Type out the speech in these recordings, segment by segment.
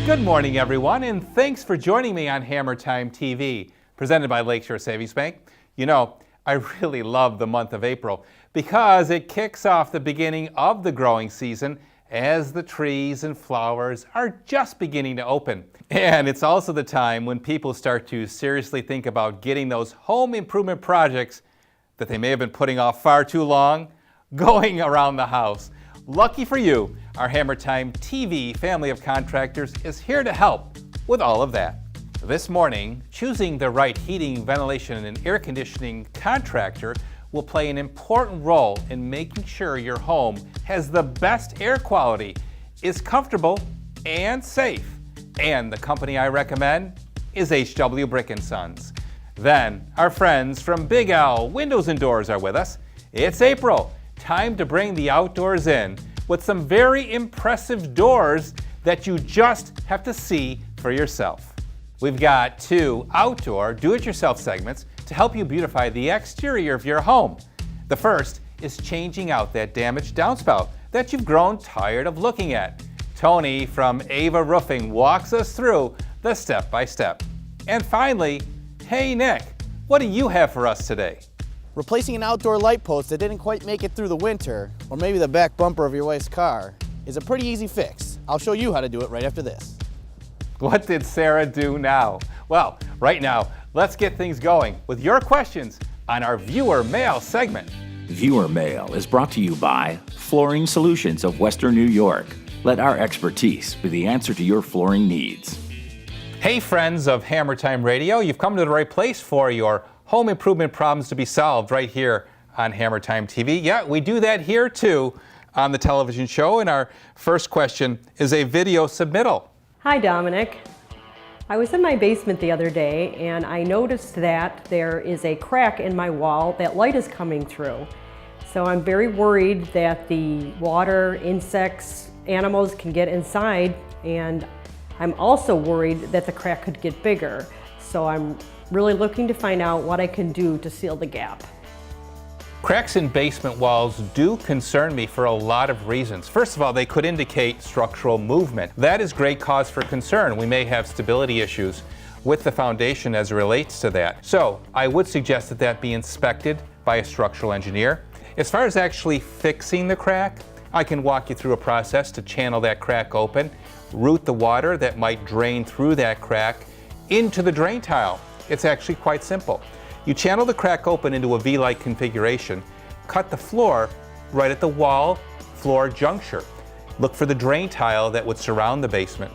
Good morning, everyone, and thanks for joining me on Hammertime TV, presented by Lakeshore Savings Bank. You know, I really love the month of April because it kicks off the beginning of the growing season as the trees and flowers are just beginning to open. And it's also the time when people start to seriously think about getting those home improvement projects that they may have been putting off far too long going around the house. Lucky for you, our Hammertime TV family of contractors is here to help with all of that. This morning, choosing the right heating, ventilation, and air conditioning contractor will play an important role in making sure your home has the best air quality, is comfortable and safe. And the company I recommend is H.W. Brick & Sons. Then, our friends from Big L Windows and Doors are with us. It's April. Time to bring the outdoors in with some very impressive doors that you just have to see for yourself. We've got two outdoor do-it-yourself segments to help you beautify the exterior of your home. The first is changing out that damaged downspout that you've grown tired of looking at. Tony from Ava Roofing walks us through the step-by-step. And finally, hey Nick, what do you have for us today? Replacing an outdoor light post that didn't quite make it through the winter, or maybe the back bumper of your wife's car, is a pretty easy fix. I'll show you how to do it right after this. What did Sarah do now? Well, right now, let's get things going with your questions on our Viewer Mail segment. Viewer Mail is brought to you by Flooring Solutions of Western New York. Let our expertise be the answer to your flooring needs. Hey friends of Hammertime Radio, you've come to the right place for your home improvement problems to be solved right here on Hammertime TV. Yeah, we do that here too on the television show, and our first question is a video submittal. Hi Domenic. I was in my basement the other day and I noticed that there is a crack in my wall that light is coming through. So I'm very worried that the water, insects, animals can get inside, and I'm also worried that the crack could get bigger. So I'm really looking to find out what I can do to seal the gap. Cracks in basement walls do concern me for a lot of reasons. First of all, they could indicate structural movement. That is great cause for concern. We may have stability issues with the foundation as it relates to that. So I would suggest that that be inspected by a structural engineer. As far as actually fixing the crack, I can walk you through a process to channel that crack open, route the water that might drain through that crack into the drain tile. It's actually quite simple. You channel the crack open into a V-like configuration, cut the floor right at the wall-floor juncture. Look for the drain tile that would surround the basement.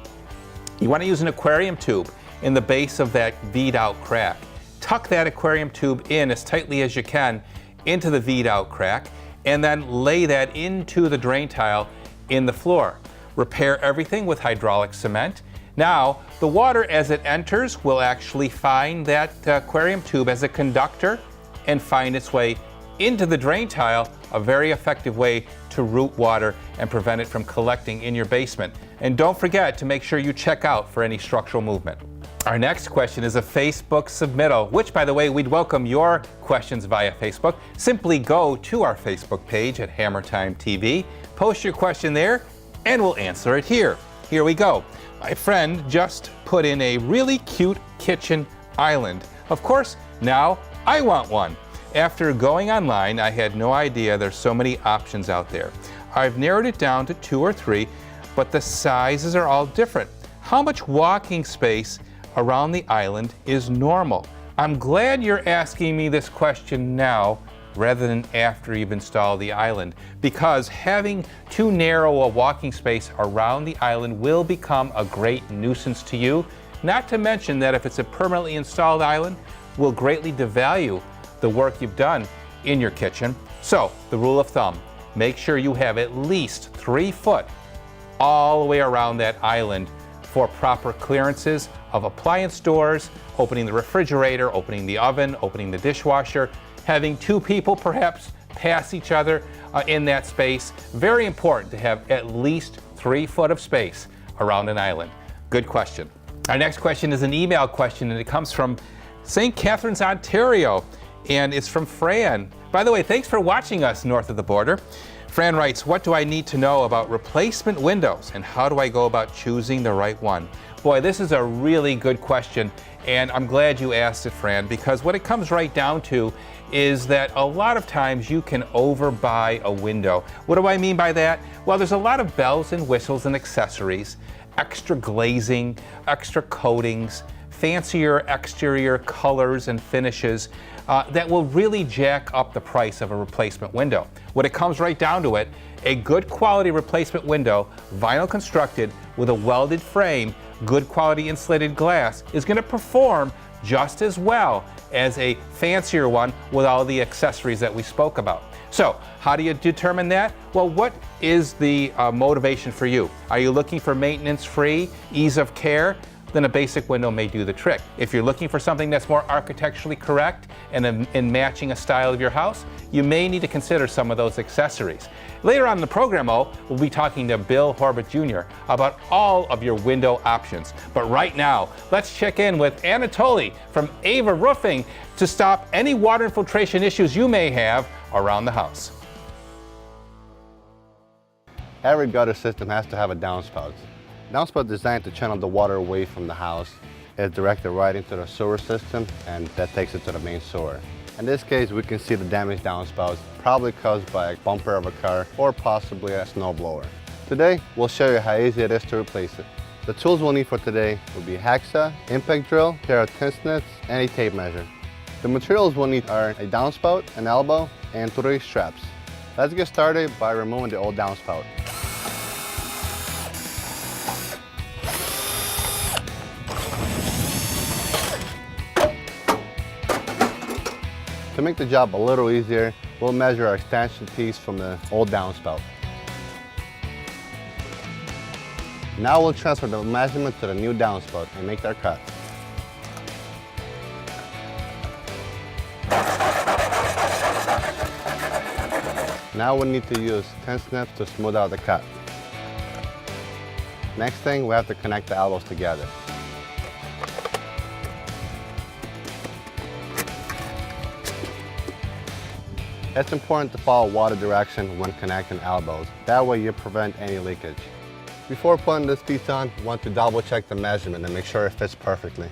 You want to use an aquarium tube in the base of that V'd-out crack. Tuck that aquarium tube in as tightly as you can into the V'd-out crack, and then lay that into the drain tile in the floor. Repair everything with hydraulic cement. Now, the water as it enters will actually find that aquarium tube as a conductor and find its way into the drain tile, a very effective way to route water and prevent it from collecting in your basement. And don't forget to make sure you check out for any structural movement. Our next question is a Facebook submittal, which, by the way, we'd welcome your questions via Facebook. Simply go to our Facebook page at Hammertime TV, post your question there, and we'll answer it here. Here we go. My friend just put in a really cute kitchen island. Of course, now I want one. After going online, I had no idea there's so many options out there. I've narrowed it down to 2 or 3, but the sizes are all different. How much walking space around the island is normal? I'm glad you're asking me this question now rather than after you've installed the island, because having too narrow a walking space around the island will become a great nuisance to you. Not to mention that if it's a permanently installed island, will greatly devalue the work you've done in your kitchen. So the rule of thumb, make sure you have at least 3 foot all the way around that island for proper clearances of appliance doors, opening the refrigerator, opening the oven, opening the dishwasher, having 2 people perhaps pass each other in that space. Very important to have at least 3 foot of space around an island. Good question. Our next question is an email question, and it comes from St. Catharines, Ontario, and it's from Fran. By the way, thanks for watching us north of the border. Fran writes, what do I need to know about replacement windows and how do I go about choosing the right one? Boy, this is a really good question, and I'm glad you asked it, Fran, because what it comes right down to is that a lot of times you can overbuy a window. What do I mean by that? Well, there's a lot of bells and whistles and accessories, extra glazing, extra coatings, fancier exterior colors and finishes that will really jack up the price of a replacement window. When it comes right down to it, a good quality replacement window, vinyl constructed with a welded frame, good quality insulated glass, is going to perform just as well as a fancier one with all the accessories that we spoke about. So, how do you determine that? Well, what is the motivation for you? Are you looking for maintenance-free, ease of care? Then a basic window may do the trick. If you're looking for something that's more architecturally correct and in matching a style of your house, you may need to consider some of those accessories. Later on in the program, we'll be talking to Bill Horbert Jr. about all of your window options. But right now, let's check in with Anatoly from Ava Roofing to stop any water infiltration issues you may have around the house. Every gutter system has to have a downspout. Downspout is designed to channel the water away from the house. It's directed right into the sewer system, and that takes it to the main sewer. In this case, we can see the damaged downspout, probably caused by a bumper of a car or possibly a snowblower. Today, we'll show you how easy it is to replace it. The tools we'll need for today will be hacksaw, impact drill, pair of tin snips, and a tape measure. The materials we'll need are a downspout, an elbow, and 3 straps. Let's get started by removing the old downspout. To make the job a little easier, we'll measure our extension piece from the old downspout. Now we'll transfer the measurement to the new downspout and make our cut. Now we need to use tin snips to smooth out the cut. Next thing, we have to connect the elbows together. It's important to follow water direction when connecting elbows. That way you prevent any leakage. Before putting this piece on, you want to double check the measurement and make sure it fits perfectly.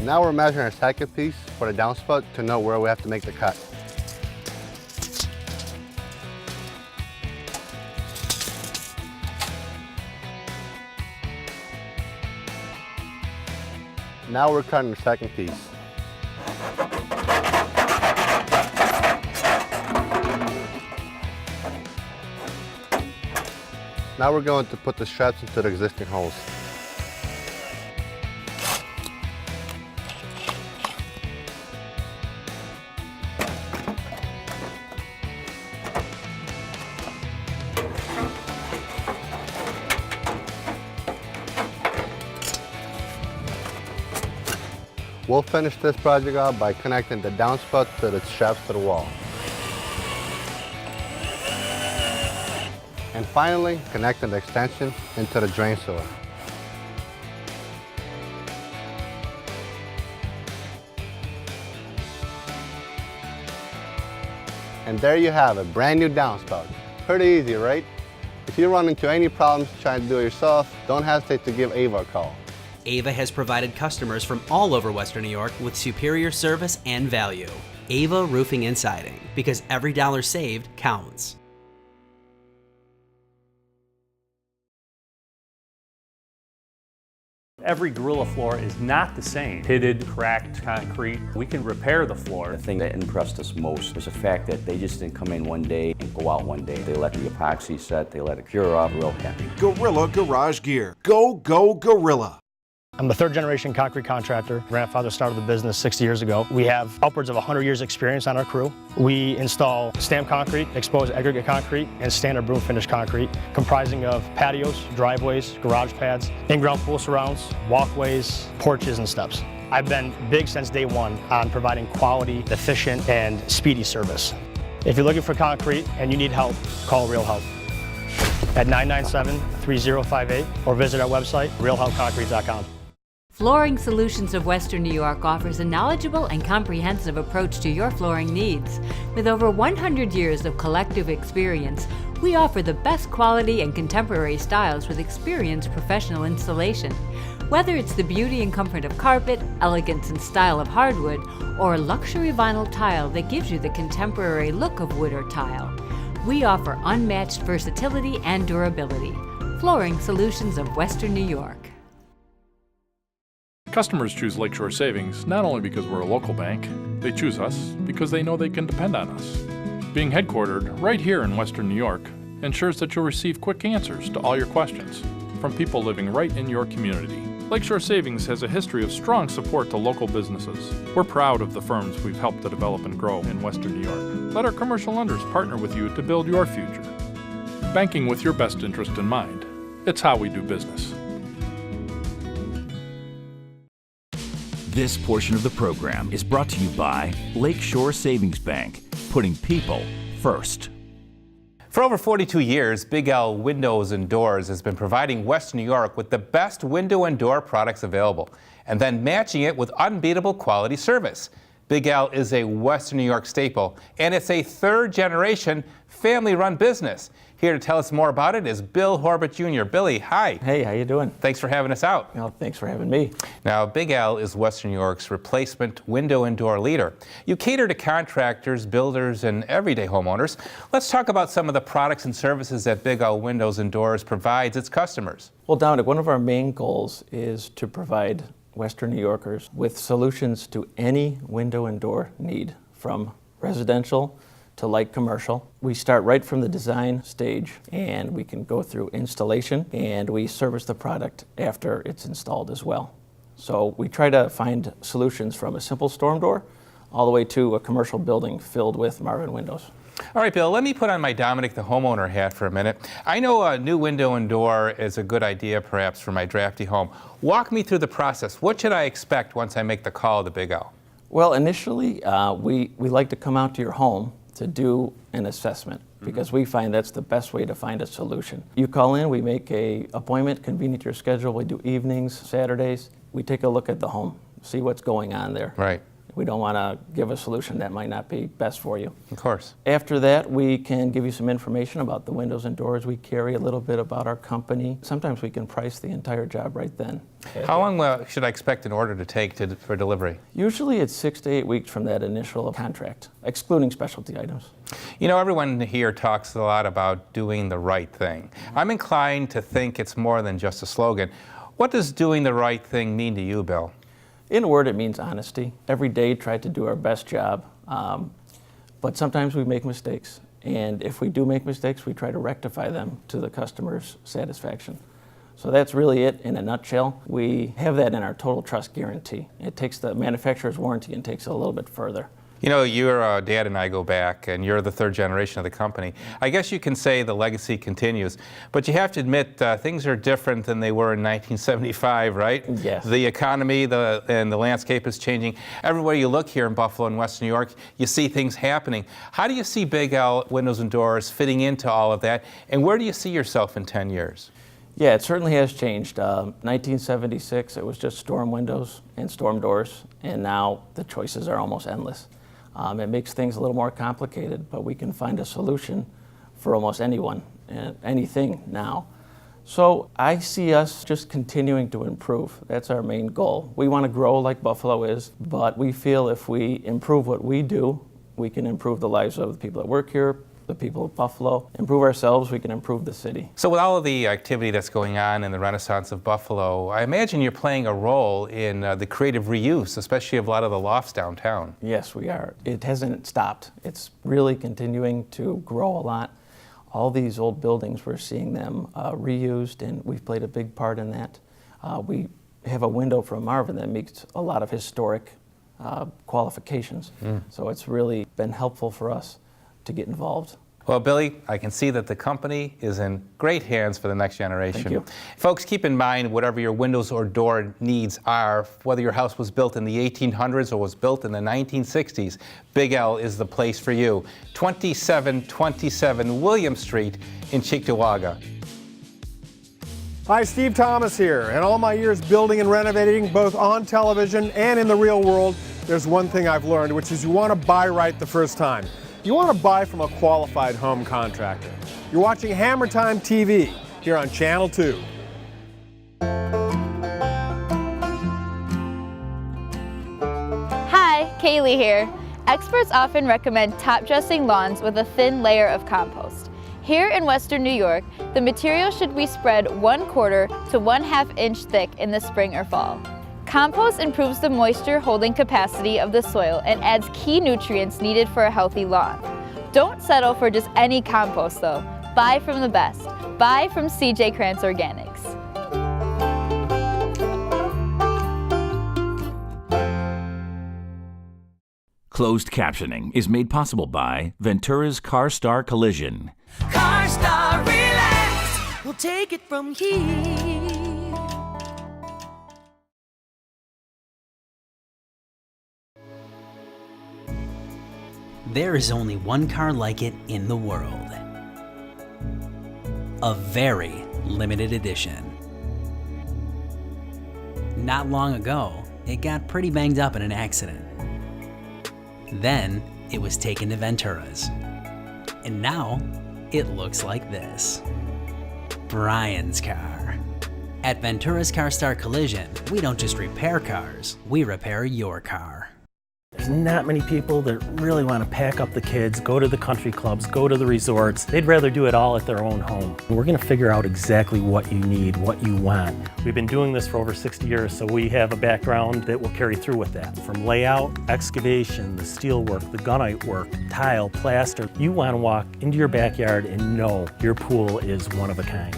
Now we're measuring our second piece for the downspout to know where we have to make the cut. Now we're cutting the second piece. Now we're going to put the straps into the existing holes. We'll finish this project out by connecting the downspout to the straps to the wall. And finally, connecting the extension into the drain sewer. And there you have it, brand new downspout. Pretty easy, right? If you run into any problems trying to do it yourself, don't hesitate to give Ava a call. Ava has provided customers from all over Western New York with superior service and value. Ava Roofing and Siding, because every dollar saved counts. Every Gorilla floor is not the same. Pitted, cracked concrete. We can repair the floor. The thing that impressed us most was the fact that they just didn't come in one day and go out one day. They let the epoxy set, they let it cure up, real happy. Gorilla Garage Gear. Go, go, Gorilla. I'm a third-generation concrete contractor. Grandfather started the business 60 years ago. We have upwards of 100 years experience on our crew. We install stamped concrete, exposed aggregate concrete, and standard broom finish concrete, comprising of patios, driveways, garage pads, in-ground pool surrounds, walkways, porches, and steps. I've been big since day one on providing quality, efficient, and speedy service. If you're looking for concrete and you need help, call Real Help. at 997-3058 or visit our website, realhelpconcrete.com. Flooring Solutions of Western New York offers a knowledgeable and comprehensive approach to your flooring needs. With over 100 years of collective experience, we offer the best quality and contemporary styles with experienced professional installation. Whether it's the beauty and comfort of carpet, elegance and style of hardwood, or luxury vinyl tile that gives you the contemporary look of wood or tile, we offer unmatched versatility and durability. Flooring Solutions of Western New York. Customers choose Lakeshore Savings not only because we're a local bank, they choose us because they know they can depend on us. Being headquartered right here in Western New York ensures that you'll receive quick answers to all your questions from people living right in your community. Lakeshore Savings has a history of strong support to local businesses. We're proud of the firms we've helped to develop and grow in Western New York. Let our commercial lenders partner with you to build your future. Banking with your best interest in mind. It's how we do business. This portion of the program is brought to you by Lakeshore Savings Bank, putting people first. For over 42 years, Big L Windows and Doors has been providing Western New York with the best window and door products available, and then matching it with unbeatable quality service. Big L is a Western New York staple, and it's a third-generation family-run business. Here to tell us more about it is Bill Horbert Jr. Billy, hi. Hey, how you doing? Thanks for having us out. Well, thanks for having me. Now, Big L is Western New York's replacement window and door leader. You cater to contractors, builders, and everyday homeowners. Let's talk about some of the products and services that Big L Windows and Doors provides its customers. Well, Domenic, one of our main goals is to provide Western New Yorkers with solutions to any window and door need, from residential to light commercial. We start right from the design stage, and we can go through installation, and we service the product after it's installed as well. So we try to find solutions from a simple storm door all the way to a commercial building filled with Marvin windows. All right, Bill, let me put on my Domenic the homeowner hat for a minute. I know a new window and door is a good idea perhaps for my drafty home. Walk me through the process. What should I expect once I make the call to Big L? Well, initially, we like to come out to your home to do an assessment, because we find that's the best way to find a solution. You call in, we make an appointment convenient to your schedule. We do evenings, Saturdays. We take a look at the home, see what's going on there. Right. We don't want to give a solution that might not be best for you. Of course. After that, we can give you some information about the windows and doors we carry, a little bit about our company. Sometimes we can price the entire job right then. How long should I expect an order to take for delivery? Usually it's 6 to 8 weeks from that initial contract, excluding specialty items. You know, everyone here talks a lot about doing the right thing. I'm inclined to think it's more than just a slogan. What does doing the right thing mean to you, Bill? In a word, it means honesty. Every day, try to do our best job, but sometimes we make mistakes. And if we do make mistakes, we try to rectify them to the customer's satisfaction. So that's really it in a nutshell. We have that in our total trust guarantee. It takes the manufacturer's warranty and takes it a little bit further. You know, your dad and I go back, and you're the third generation of the company. I guess you can say the legacy continues, but you have to admit things are different than they were in 1975, right? Yes. The economy and the landscape is changing. Everywhere you look here in Buffalo and Western New York, you see things happening. How do you see Big L Windows and Doors fitting into all of that, and where do you see yourself in 10 years? Yeah, it certainly has changed. 1976, it was just storm windows and storm doors, and now the choices are almost endless. It makes things a little more complicated, but we can find a solution for almost anyone and anything now. So I see us just continuing to improve. That's our main goal. We want to grow like Buffalo is, but we feel if we improve what we do, we can improve the lives of the people that work here, the people of Buffalo, improve ourselves, we can improve the city. So with all of the activity that's going on in the Renaissance of Buffalo, I imagine you're playing a role in the creative reuse, especially of a lot of the lofts downtown. Yes, we are. It hasn't stopped. It's really continuing to grow a lot. All these old buildings, we're seeing them reused, and we've played a big part in that. We have a window from Marvin that meets a lot of historic qualifications. So it's really been helpful for us to get involved. Well, Billy, I can see that the company is in great hands for the next generation. Thank you. Folks, keep in mind whatever your windows or door needs are, whether your house was built in the 1800s or was built in the 1960s, Big L is the place for you. 2727 William Street in Cheektowaga. Hi, Steve Thomas here. In all my years building and renovating, both on television and in the real world, there's one thing I've learned, which is you want to buy right the first time. You want to buy from a qualified home contractor. You're watching Hammertime TV here on Channel 2. Hi, Kaylee here. Experts often recommend top dressing lawns with a thin layer of compost. Here in Western New York, the material should be spread 1/4 to 1/2 inch thick in the spring or fall. Compost improves the moisture holding capacity of the soil and adds key nutrients needed for a healthy lawn. Don't settle for just any compost though. Buy from the best. Buy from CJ Krantz Organics. Closed captioning is made possible by Ventura's CarStar Collision. CarStar, relax. We'll take it from here. There is only one car like it in the world. A very limited edition. Not long ago, it got pretty banged up in an accident. Then, it was taken to Ventura's. And now, it looks like this. Brian's car. At Ventura's CarStar Collision, we don't just repair cars, we repair your car. There's not many people that really want to pack up the kids, go to the country clubs, go to the resorts. They'd rather do it all at their own home. We're going to figure out exactly what you need, what you want. We've been doing this for over 60 years, so we have a background that will carry through with that. From layout, excavation, the steel work, the gunite work, tile, plaster. You want to walk into your backyard and know your pool is one of a kind.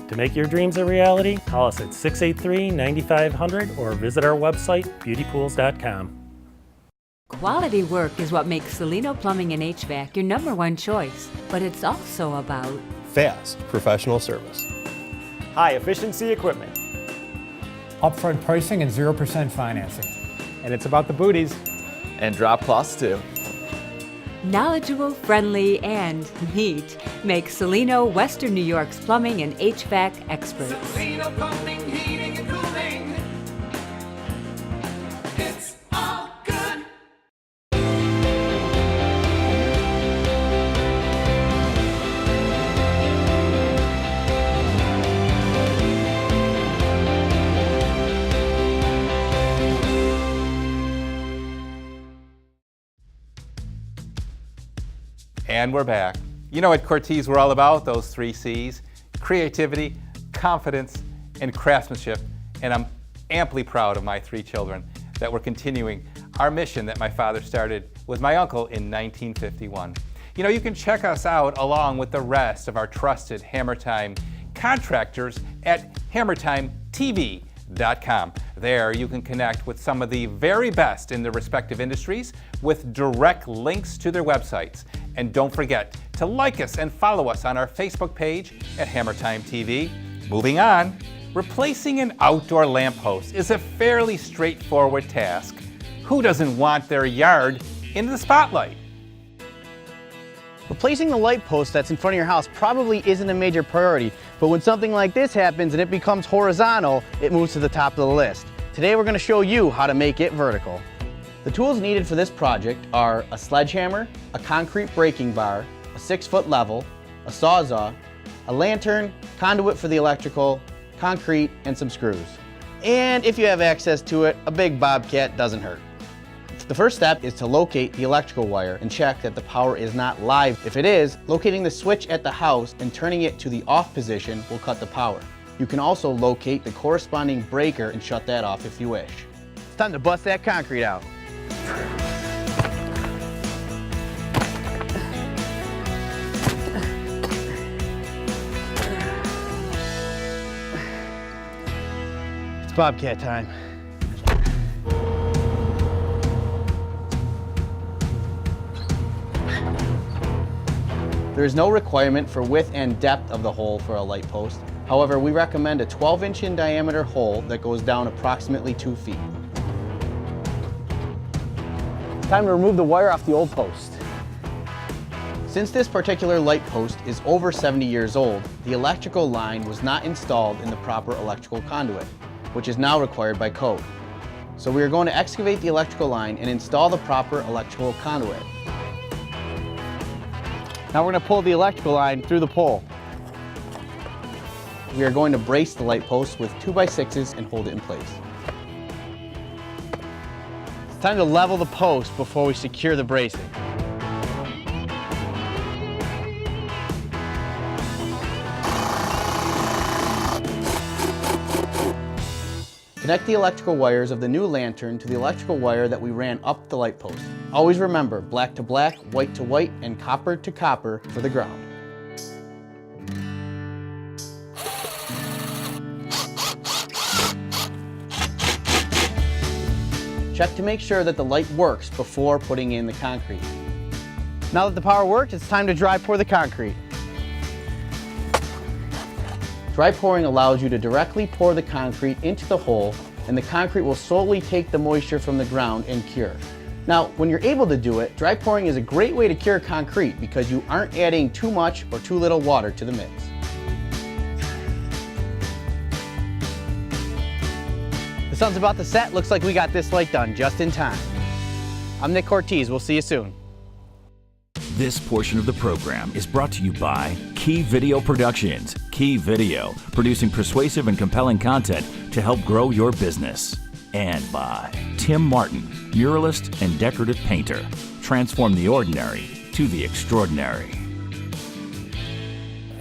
To make your dreams a reality, call us at 683-9500 or visit our website, beautypools.com. Quality work is what makes Salino Plumbing and HVAC your #1 choice, but it's also about fast professional service, high efficiency equipment, upfront pricing and 0% financing. And it's about the booties. and drop costs too. knowledgeable, friendly, and neat makes Salino Western New York's plumbing and HVAC experts. Salino Plumbing, Heating, and Cooling. It's all good. And we're back. You know at Cortese we're all about those 3 C's: creativity, confidence, and craftsmanship. And I'm amply proud of my 3 children that we're continuing our mission that my father started with my uncle in 1951. You know, you can check us out along with the rest of our trusted Hammertime contractors at hammertimetv.com. There you can connect with some of the very best in their respective industries with direct links to their websites. And don't forget to like us and follow us on our Facebook page at Hammertime TV. Moving on, replacing an outdoor lamppost is a fairly straightforward task. Who doesn't want their yard in the spotlight? Replacing the light post that's in front of your house probably isn't a major priority, but when something like this happens and it becomes horizontal, it moves to the top of the list. Today we're going to show you how to make it vertical. The tools needed for this project are a sledgehammer, a concrete breaking bar, a 6-foot level, a sawzall, a lantern, conduit for the electrical, concrete, and some screws. And if you have access to it, a big bobcat doesn't hurt. The first step is to locate the electrical wire and check that the power is not live. If it is, locating the switch at the house and turning it to the off position will cut the power. You can also locate the corresponding breaker and shut that off if you wish. It's time to bust that concrete out. It's bobcat time. There is no requirement for width and depth of the hole for a light post. However, we recommend a 12-inch in diameter hole that goes down approximately 2 feet. Time to remove the wire off the old post. Since this particular light post is over 70 years old, the electrical line was not installed in the proper electrical conduit, which is now required by code. So we are going to excavate the electrical line and install the proper electrical conduit. Now we're going to pull the electrical line through the pole. We are going to brace the light post with 2x6s and hold it in place. It's time to level the post before we secure the bracing. Connect the electrical wires of the new lantern to the electrical wire that we ran up the light post. Always remember, black to black, white to white, and copper to copper for the ground. Check to make sure that the light works before putting in the concrete. Now that the power worked, it's time to dry pour the concrete. Dry pouring allows you to directly pour the concrete into the hole, and the concrete will slowly take the moisture from the ground and cure. Now, when you're able to do it, dry pouring is a great way to cure concrete because you aren't adding too much or too little water to the mix. The sun's about to set. Looks like we got this light done just in time. I'm Nick Cortese. We'll see you soon. This portion of the program is brought to you by Key Video Productions. Key Video, producing persuasive and compelling content to help grow your business. And by Tim Martin, muralist and decorative painter. Transform the ordinary to the extraordinary.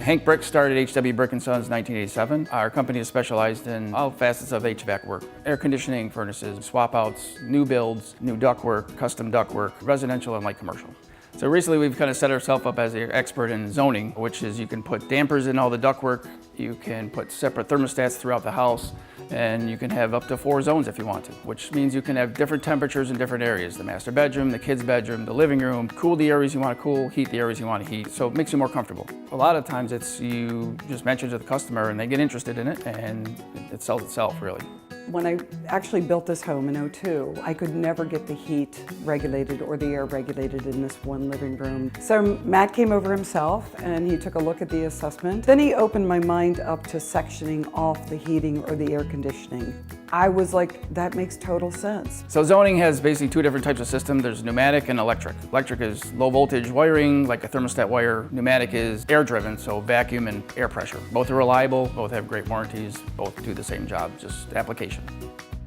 Hank Brick started H.W. Brick & Sons in 1987. Our company is specialized in all facets of HVAC work. Air conditioning, furnaces, swap outs, new builds, new ductwork, custom ductwork, residential and light commercial. So recently we've kind of set ourselves up as an expert in zoning, which is you can put dampers in all the ductwork, you can put separate thermostats throughout the house, and you can have up to 4 zones if you want to, which means you can have different temperatures in different areas. The master bedroom, the kids' bedroom, the living room, cool the areas you want to cool, heat the areas you want to heat, so it makes you more comfortable. A lot of times it's you just mention to the customer and they get interested in it and it sells itself really. When I actually built this home in '02, I could never get the heat regulated or the air regulated in this one living room. So Matt came over himself and he took a look at the assessment. Then he opened my mind up to sectioning off the heating or the air conditioning. I was like, that makes total sense. So zoning has basically 2 different types of systems. There's pneumatic and electric. Electric is low voltage wiring, like a thermostat wire. Pneumatic is air driven, so vacuum and air pressure. Both are reliable, both have great warranties, both do the same job, just application.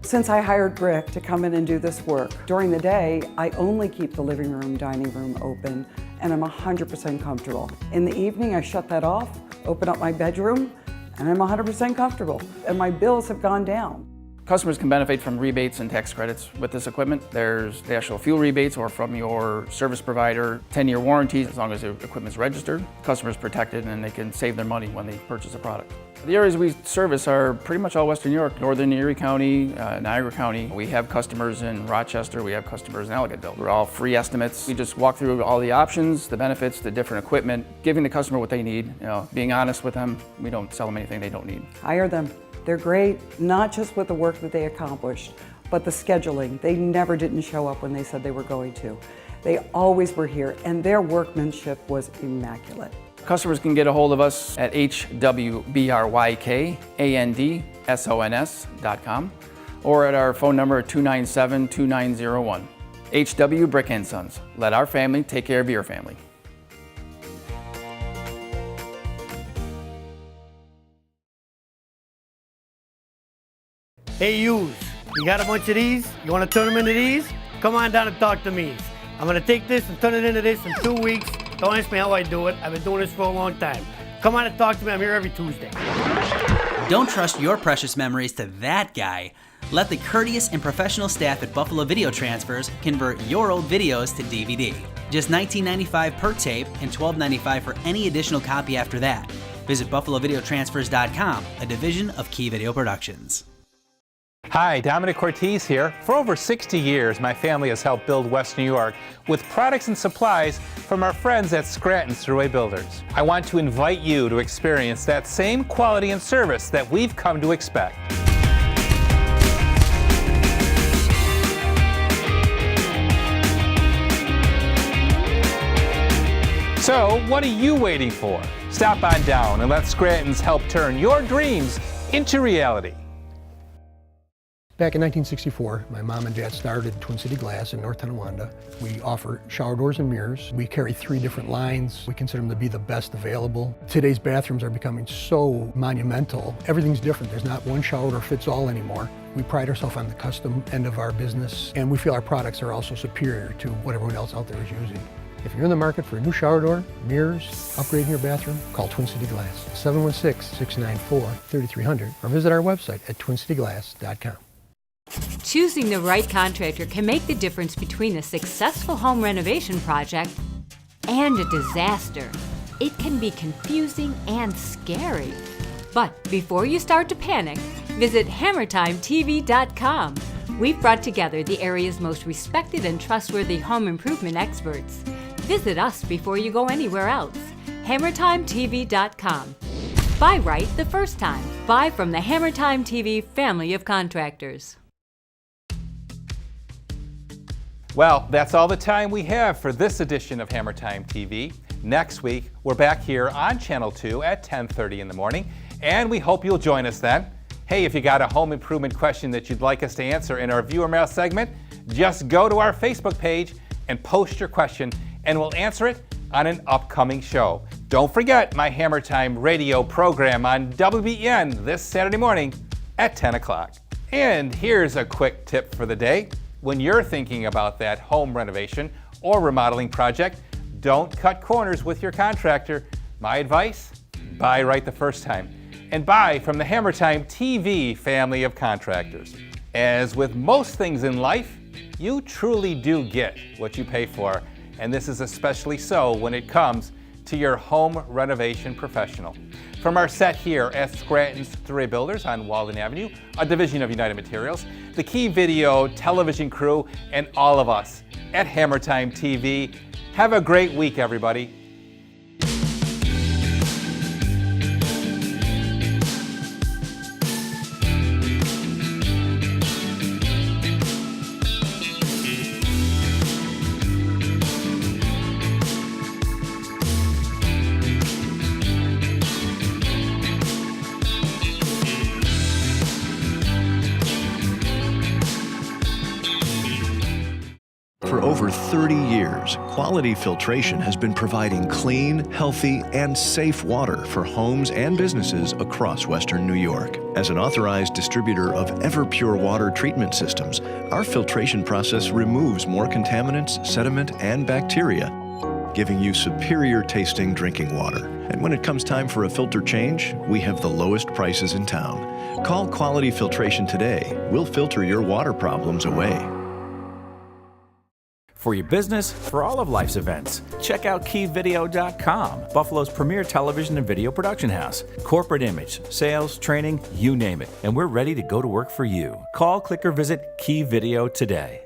Since I hired Brick to come in and do this work, during the day, I only keep the living room, dining room open, and I'm 100% comfortable. In the evening, I shut that off, open up my bedroom, and I'm 100% comfortable. And my bills have gone down. Customers can benefit from rebates and tax credits with this equipment. There's the actual fuel rebates or from your service provider, 10-year warranties as long as the equipment's registered. Customers protected and they can save their money when they purchase a product. The areas we service are pretty much all Western New York, Northern Erie County, Niagara County. We have customers in Rochester, we have customers in Ellicottville. We're all free estimates. We just walk through all the options, the benefits, the different equipment, giving the customer what they need, being honest with them. We don't sell them anything they don't need. Hire them. They're great, not just with the work that they accomplished, but the scheduling. They never didn't show up when they said they were going to. They always were here, and their workmanship was immaculate. Customers can get a hold of us at hwbrykandsons.com or at our phone number at 297-2901. HW Brick & Sons. Let our family take care of your family. Hey yous, you got a bunch of these? You want to turn them into these? Come on down and talk to me. I'm going to take this and turn it into this in 2 weeks. Don't ask me how I do it. I've been doing this for a long time. Come on and talk to me. I'm here every Tuesday. Don't trust your precious memories to that guy. Let the courteous and professional staff at Buffalo Video Transfers convert your old videos to DVD. Just $19.95 per tape and $12.95 for any additional copy after that. Visit BuffaloVideoTransfers.com, a division of Key Video Productions. Hi, Domenic Cortese here. For over 60 years, my family has helped build West New York with products and supplies from our friends at Scranton's Thruway Builders. I want to invite you to experience that same quality and service that we've come to expect. So, what are you waiting for? Stop on down and let Scranton's help turn your dreams into reality. Back in 1964, my mom and dad started Twin City Glass in North Tonawanda. We offer shower doors and mirrors. We carry 3 different lines. We consider them to be the best available. Today's bathrooms are becoming so monumental. Everything's different. There's not one shower door fits all anymore. We pride ourselves on the custom end of our business, and we feel our products are also superior to what everyone else out there is using. If you're in the market for a new shower door, mirrors, upgrading your bathroom, call Twin City Glass, 716-694-3300, or visit our website at twincityglass.com. Choosing the right contractor can make the difference between a successful home renovation project and a disaster. It can be confusing and scary. But before you start to panic, visit HammertimeTV.com. We've brought together the area's most respected and trustworthy home improvement experts. Visit us before you go anywhere else. HammertimeTV.com. Buy right the first time. Buy from the Hammertime TV family of contractors. Well, that's all the time we have for this edition of Hammertime TV. Next week, we're back here on Channel 2 at 10:30 in the morning, and we hope you'll join us then. Hey, if you got a home improvement question that you'd like us to answer in our viewer mail segment, just go to our Facebook page and post your question, and we'll answer it on an upcoming show. Don't forget my Hammertime radio program on WBEN this Saturday morning at 10 o'clock. And here's a quick tip for the day. When you're thinking about that home renovation or remodeling project, don't cut corners with your contractor. My advice, buy right the first time. And buy from the Hammertime TV family of contractors. As with most things in life, you truly do get what you pay for. And this is especially so when it comes to your home renovation professional. From our set here at Scranton's 3 Builders on Walden Avenue, a division of United Materials, the Key Video television crew, and all of us at Hammertime TV, have a great week, everybody. For over 30 years, Quality Filtration has been providing clean, healthy, and safe water for homes and businesses across Western New York. As an authorized distributor of Everpure water treatment systems, our filtration process removes more contaminants, sediment, and bacteria, giving you superior tasting drinking water. And when it comes time for a filter change, we have the lowest prices in town. Call Quality Filtration today. We'll filter your water problems away. For your business, for all of life's events, check out KeyVideo.com, Buffalo's premier television and video production house. Corporate image, sales, training, you name it. And we're ready to go to work for you. Call, click, or visit Key Video today.